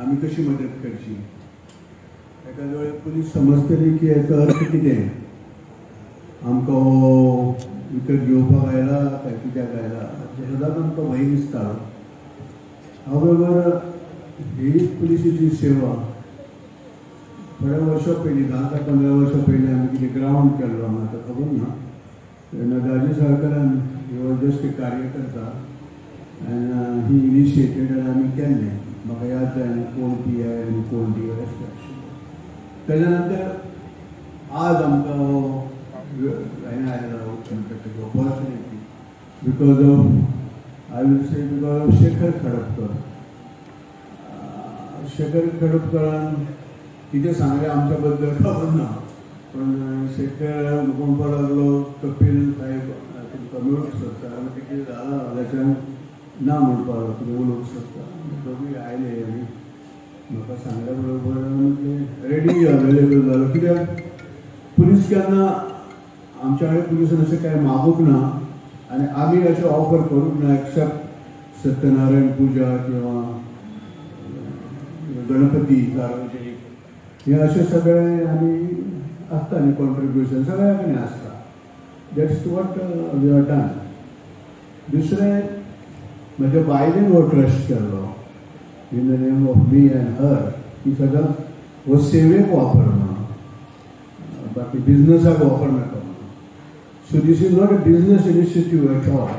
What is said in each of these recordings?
आमी कशी मदत करची. एखाद्या वेळेस पुलीस समजतली की हेचो अर्थ कितें, आमकां हो विकत घेवपाक आयला काय कित्याक आयला, सदांच आमकां भंय दिसता. हावेवर ही पुलिसेची सेवा थोड्या वर्सां पयलीं 10 ते 15 वर्सां पयलीं आमी कितें ग्राउंड केल्लो म्हाका खबर ना. नगाजी सरकारान ही वॉज जस्ट कार्यकर्ता आनी ही इनिशिएटेड आनी आमी केल्लें. म्हाका याद जायना कोण PI आनी कोण DOS आशिल्लो. तेज्या नंतर आज आमकां हें आयला opportunity because of I will say because of Shekhar Khadapkar. Shekhar खडपकरान कितें सांगलें आमच्या बद्दल खबर ना, पण शेखर म्हणपाक लागलो कपिल साहेब तुमकां मेळूंक सोदता. आनी तें कितें जालां जाल्यार ना म्हणपाक लागलो तुमी उलोवंक सोदता. दोगूय आयले आनी म्हाका सांगल्या बरोबर म्हणजे रेडी अवेलेबल जालो. कित्याक पुलीस केन्ना आमच्या कडेन पुलिसान अशें कांय मागूंक ना आनी आमी अशें ऑफर करूंक ना एक्सेप्ट सत्यनारायण पुजा किंवा गणपती सार्वजनीक हे अशें सगळें आमी आसता न्ही कॉन्ट्रिब्युशन सगळ्या कडेन आसता. That's what we are done. दुसरें म्हज्या बायलेन हो ट्रस्ट केल्लो in the name of me and her की सदांच हो सेवेक वापरना, बाकी बिजनसाक वापरनाका. So this is not a business initiative at all.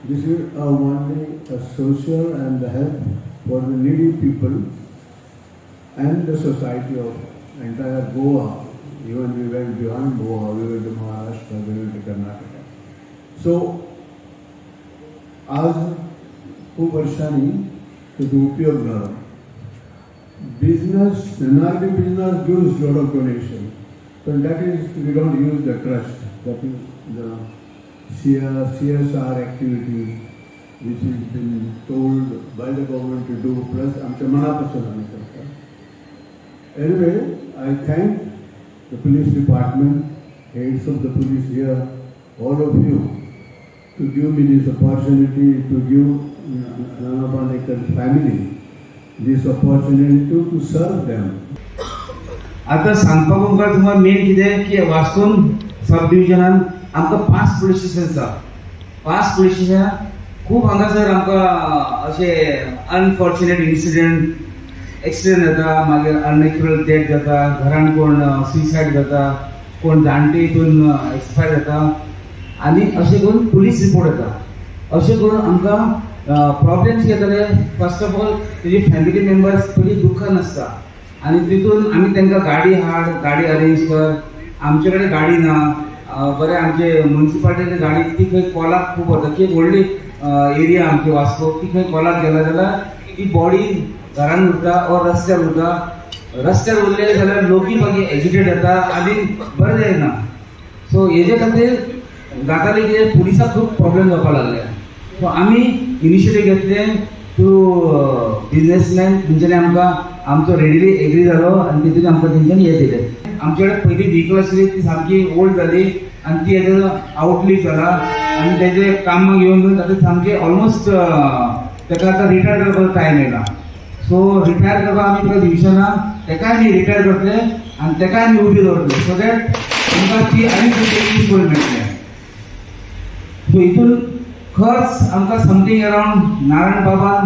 This is only a social and the help for the needy people and the society of entire Goa. Even we went beyond Goa, we went to Maharashtra, we went to Karnataka. So आज खूप वर्षांनी त्याचा उपयोग झाला. Business, NRB business gives lot of donation, but that is we don't use the trust. That is the CSR activity which has been told by the government to do, plus आमच्या मनापासून आम्ही करतो. Anyway, I thank the police department, heads of the police here, all of you, to give me this opportunity, to give Nana Pandekar family this opportunity to serve them. आता सांगपाक तुमकां तुम्हाला main कितें की वास्कोन सब डिव्हिजनान आमकां 5 पुलीस स्टेशन आसा. 5 police station खूब हांगासर आमकां अशें अनफॉर्च्युनेट एक्सिडेंट जाता, मागीर अननेचुरल डेथ जाता, घरान कोण सुसायड जाता, कोण जाणटे हितून एक्सपायर जाता आनी अशें करून पुलीस रिपोर्ट येता. अशें करून आमकां प्रॉब्लेम्स येतले. फर्स्ट ऑफ ऑल तेजी फॅमिली मेंबर्स पयलीं दुखान आसता आनी तितून आमी तांकां गाडी अरेंज कर. आमचे कडेन गाडी ना, बरें आमचे म्युनिसिपालिटी गाडी ती खंय कॉलाक खूब वता की व्हडली एरिया आमची वास्को, ती खंय कॉलाक गेला जाल्यार ती बॉडी घरान उरता और रस्त्यार उरता. रस्त्यार उरले जाल्यार लोकी मागीर एजिटेट जाता आनी बरें जायना. सो हेजे खातीर जातालें कितें पुलिसाक खूब प्रॉब्लेम जावपाक लागले. सो आमी इनिशिएटीव घेतलें टू बिजनेसमॅन तेंच्यांनी आमकां आमचो रेडिली एग्री जालो आनी तितून आमकां तेंच्यांनी हे दिलें. आमचे कडेन पयलीं व्हिकल आसली ती सामकी ओल्ड जाली आनी ती हेजो आउटलीव जाला आनी तेजे काम घेवन तातूंत सामके ऑलमोस्ट ताका आतां रिटायर करपाचो टायम येयला. सो रिटायर करपाक आमी ताका दिवचेना, ताकाय आमी रिटायर करतले आनी ताकाय आमी उबी दवरतले सो दॅट आमकां ती आनी यूज करून मेळटलें. सो हितून खर्च आमकां समथींग अरावंड नारायण बाबान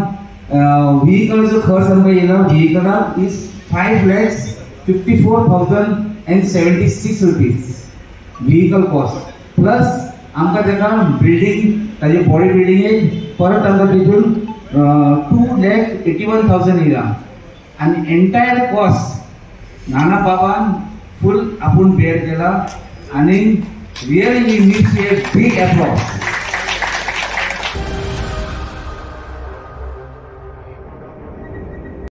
व्हिकलचो खर्च आमकां येयलो. व्हिकलाक is 5,54,076 rupees vehicle cost, plus आमकां ताका बिल्डींग ताजे बॉडी बिल्डिंगेक परत आमकां तितून 2,81,000 येयला आनी एंटायर कॉस्ट नाना बाबान फूल आपूण बेर केला आनी really we need a big applause.